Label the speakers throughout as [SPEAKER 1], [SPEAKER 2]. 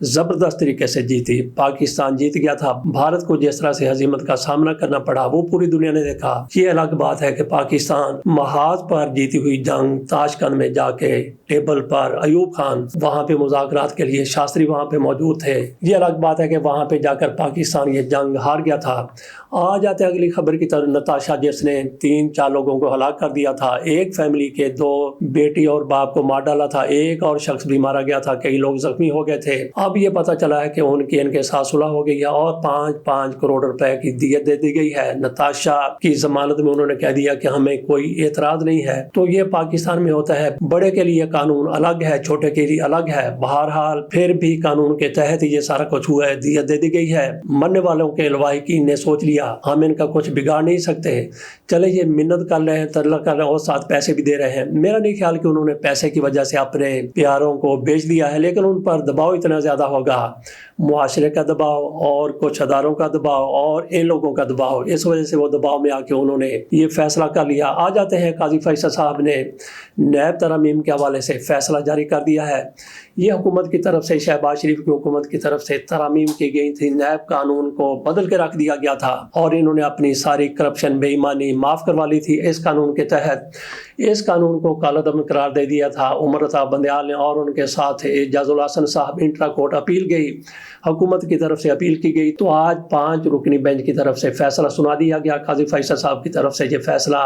[SPEAKER 1] زبردست طریقے سے جیتی، پاکستان جیت گیا تھا۔ بھارت کو جس طرح سے ہزیمت کا سامنا کرنا پڑا وہ پوری دنیا نے دیکھا۔ یہ الگ بات ہے کہ پاکستان محاذ پر جیتی ہوئی جنگ تاشکند میں جا کے ٹیبل پر ایوب خان وہاں پہ مذاکرات کے لیے، شاستری وہاں پہ موجود تھے، یہ الگ بات ہے کہ وہاں پہ جا کر پاکستان یہ جنگ ہار گیا تھا۔ آ جاتے اگلی خبر کی طرف، نتاشا جس نے 3-4 لوگوں کو ہلاک کر دیا تھا، ایک فیملی کے 2 بیٹی اور باپ کو مار ڈالا تھا، ایک اور شخص بھی مارا گیا تھا، کئی لوگ زخمی ہو گئے تھے۔ اب یہ پتہ چلا ہے کہ ان کے ساتھ صلح ہو گئی ہے اور 5 کروڑ روپے کی دیت دے دی گئی ہے۔ نتاشا کی ضمانت میں انہوں نے کہہ دیا کہ ہمیں کوئی اعتراض نہیں ہے۔ تو یہ پاکستان میں ہوتا ہے، بڑے کے لیے قانون الگ ہے، چھوٹے کے لیے الگ ہے، بہرحال پھر بھی قانون کے تحت یہ سارا کچھ ہوا ہے، دیت دے دی گئی ہے۔ مرنے والوں کے لواحقین نے سوچ لیا ہم ان کا کچھ بگاڑ نہیں سکتے، چلے یہ منت کر رہے ہیں، ترلا کر رہے ہیں اور ساتھ پیسے بھی دے رہے ہیں۔ میرا نہیں خیال کہ انہوں نے پیسے کی وجہ سے اپنے پیاروں کو بیچ دیا ہے، لیکن ان پر دباؤ اتنا زیادہ ہوگا، معاشرے کا دباؤ اور کچھ اداروں کا دباؤ اور ان لوگوں کا دباؤ، اس وجہ سے وہ دباؤ میں آ کے انہوں نے یہ فیصلہ کر لیا۔ آ جاتے ہیں قاضی فیصل صاحب نے نیب ترامیم کے حوالے سے فیصلہ جاری کر دیا ہے۔ یہ حکومت کی طرف سے، شہباز شریف کی حکومت کی طرف سے ترامیم کی گئی تھی، نیب قانون کو بدل کے رکھ دیا گیا تھا اور انہوں نے اپنی ساری کرپشن بے ایمانی معاف کروا لی تھی۔ اس قانون کے تحت اس قانون کو کالعدم قرار دے دیا تھا عمر عطا بندیال نے، اور ان کے ساتھ اعجاز الحسن صاحب۔ انٹرا کورٹ اپیل گئی، حکومت کی طرف سے اپیل کی گئی، تو آج 5 رکنی بینچ کی طرف سے فیصلہ سنا دیا گیا۔ قاضی فیصل صاحب کی طرف سے یہ فیصلہ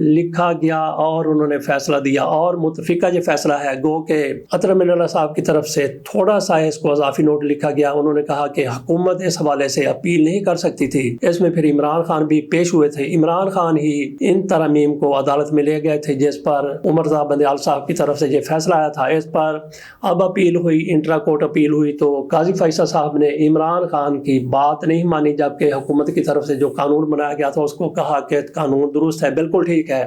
[SPEAKER 1] لکھا گیا اور انہوں نے فیصلہ دیا، اور متفقہ یہ فیصلہ ہے، گو کہ اطہر من اللہ صاحب کی طرف سے تھوڑا سا اس کو اضافی نوٹ لکھا گیا۔ انہوں نے کہا کہ حکومت اس حوالے سے اپیل نہیں کر سکتی تھی۔ اس میں پھر عمران خان بھی پیش ہوئے تھے، عمران خان ہی ان ترامیم کو عدالت میں لے گئے تھے جس پر عمر عطا بندیال صاحب کی طرف سے یہ فیصلہ آیا تھا۔ اس پر اب اپیل ہوئی، انٹرا کورٹ اپیل ہوئی، تو قاضی فیصل صاحب نے عمران خان کی بات نہیں مانی، جبکہ حکومت کی طرف سے جو قانون بنایا گیا تھا اس کو کہا کہ قانون درست ہے، بالکل ٹھیک ہے۔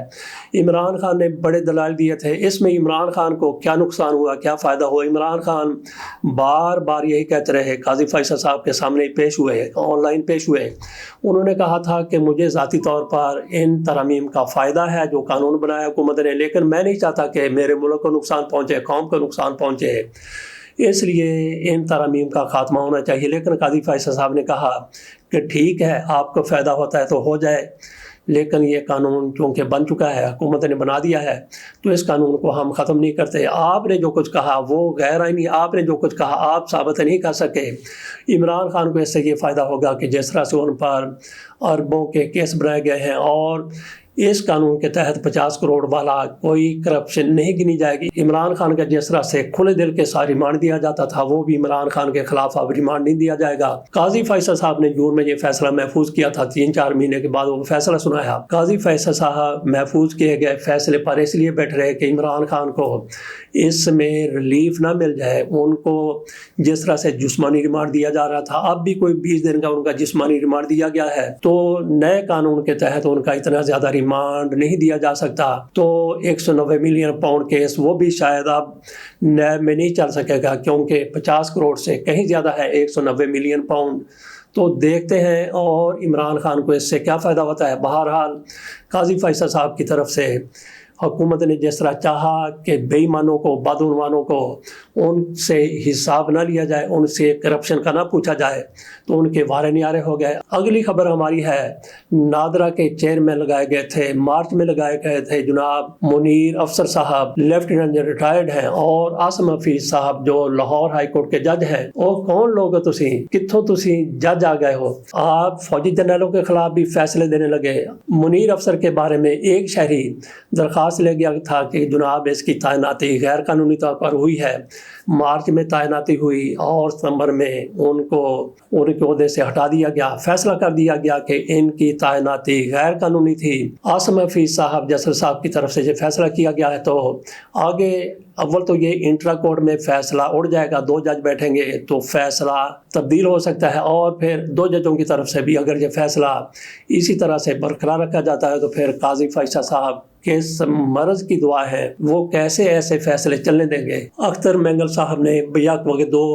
[SPEAKER 1] عمران خان نے بڑے دلائل دیے تھے، اس میں عمران خان کو کیا نقصان ہوا، کیا فائدہ ہوا۔ عمران خان بار بار یہی کہتے رہے، قاضی فیصل صاحب کے سامنے پیش ہوئے، آن لائن پیش ہوئے، انہوں نے کہا تھا کہ مجھے ذاتی طور پر ان ترامیم کا فائدہ ہے جو قانون بنایا حکومت نے، لیکن میں نہیں چاہتا کہ میرے ملک کو نقصان پہنچے، قوم کو نقصان پہنچے، اس لیے ان ترامیم کا خاتمہ ہونا چاہیے۔ لیکن قاضی فیصل صاحب نے کہا کہ ٹھیک ہے، آپ کو فائدہ ہوتا ہے تو ہو جائے، لیکن یہ قانون چونکہ بن چکا ہے، حکومت نے بنا دیا ہے، تو اس قانون کو ہم ختم نہیں کرتے۔ آپ نے جو کچھ کہا وہ غیر آئینی، آپ نے جو کچھ کہا آپ ثابت نہیں کر سکے۔ عمران خان کو اس سے یہ فائدہ ہوگا کہ جس طرح سے ان پر اربوں کے کیس بنائے گئے ہیں، اور اس قانون کے تحت 50 کروڑ والا کوئی کرپشن نہیں گنی جائے گی۔ عمران خان کا جس طرح سے کھلے دل کے ساتھ ریمانڈ دیا جاتا تھا، وہ بھی عمران خان کے خلاف اب ریمانڈ نہیں دیا جائے گا۔ قاضی فیصل صاحب نے جون میں یہ فیصلہ محفوظ کیا تھا، 3-4 مہینے کے بعد وہ فیصلہ سنایا۔ قاضی فیصل صاحب محفوظ کیے گئے فیصلے پر اس لیے بیٹھ رہے کہ عمران خان کو اس میں ریلیف نہ مل جائے۔ ان کو جس طرح سے جسمانی ریمانڈ دیا جا رہا تھا، اب بھی کوئی 20 دن کا ان کا جسمانی ریمانڈ دیا گیا ہے، تو نئے قانون کے تحت ان کا اتنا زیادہ ریمانڈ نہیں دیا جا سکتا، تو 190 ملین پاؤنڈ کیس وہ بھی شاید اب نیب میں نہیں چل سکے گا، کیونکہ 50 کروڑ سے کہیں زیادہ ہے 190 ملین پاؤنڈ۔ تو دیکھتے ہیں اور عمران خان کو اس سے کیا فائدہ ہوتا ہے۔ بہرحال قاضی فیصل صاحب کی طرف سے حکومت نے جس طرح چاہا کہ بے ایمانوں کو، بدعنوانوں کو ان سے حساب نہ لیا جائے، ان سے کرپشن کا نہ پوچھا جائے، تو ان کے وارے نیارے ہو گئے۔ اگلی خبر ہماری ہے، نادرا کے چیئرمین لگائے گئے تھے، مارچ میں لگائے گئے تھے جناب منیر افسر صاحب، لیفٹیننٹ ریٹائرڈ ہیں، اور عاصم حفیظ صاحب جو لاہور ہائی کورٹ کے جج ہیں۔ اور کون لوگ ہو تسی، کتھوں تسی جج آ گئے ہو، آپ فوجی جنرلوں کے خلاف بھی فیصلے دینے لگے۔ منیر افسر کے بارے میں ایک شہری درخواست لے گیا تھا کہ جناب اس کی تعیناتی غیر قانونی طور پر ہوئی ہے، مارچ میں تعیناتی ہوئی اور ستمبر میں ان کے عہدے سے ہٹا دیا گیا، فیصلہ کر دیا گیا کہ ان کی تعیناتی غیر قانونی تھی۔ عاصم حفیظ صاحب جسر صاحب کی طرف سے یہ فیصلہ کیا گیا ہے، تو آگے اول تو یہ انٹرا کورٹ میں فیصلہ اڑ جائے گا، 2 جج بیٹھیں گے تو فیصلہ تبدیل ہو سکتا ہے، اور پھر 2 ججوں کی طرف سے بھی اگر یہ فیصلہ اسی طرح سے برقرار رکھا جاتا ہے تو پھر قاضی فیصل صاحب کس مرض کی دعا ہے، وہ کیسے ایسے فیصلے چلنے دیں گے۔ اختر مینگل صاحب نے بیک وقت 2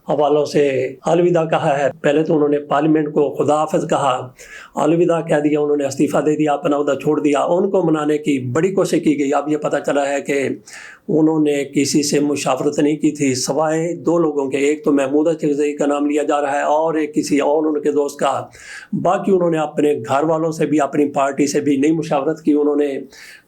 [SPEAKER 1] حوالوں سے الوداع کہا ہے۔ پہلے تو انہوں نے پارلیمنٹ کو خدا حافظ کہا، الوداع کہہ دیا، انہوں نے استعفیٰ دے دیا، اپنا عہدہ چھوڑ دیا۔ ان کو منانے کی بڑی کوشش کی گئی۔ اب یہ پتہ چلا ہے کہ انہوں نے کسی سے مشاورت نہیں کی تھی سوائے دو لوگوں کے، ایک تو محمود اچکزئی کا نام لیا جا رہا ہے اور ایک کسی اور ان کے دوست کا۔ باقی انہوں نے اپنے گھر والوں سے بھی، اپنی پارٹی سے بھی نہیں مشاورت کی۔ انہوں نے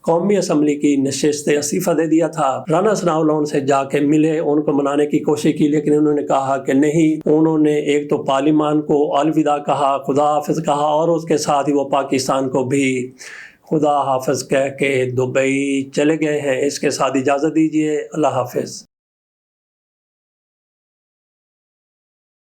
[SPEAKER 1] قومی اسمبلی کی نشست سے استعفیٰ دے دیا تھا۔ رانا ثناء اللہ ان سے جا کے ملے، ان کو منانے کی کوشش کی، لیکن انہوں نے کہا کہ نہیں۔ انہوں نے ایک تو پارلیمان کو الوداع کہا، خدا حافظ کہا، اور اس کے ساتھ ہی وہ پاکستان کو بھی خدا حافظ کہہ کے دبئی چلے گئے ہیں۔ اس کے ساتھ اجازت دیجیے، اللہ حافظ۔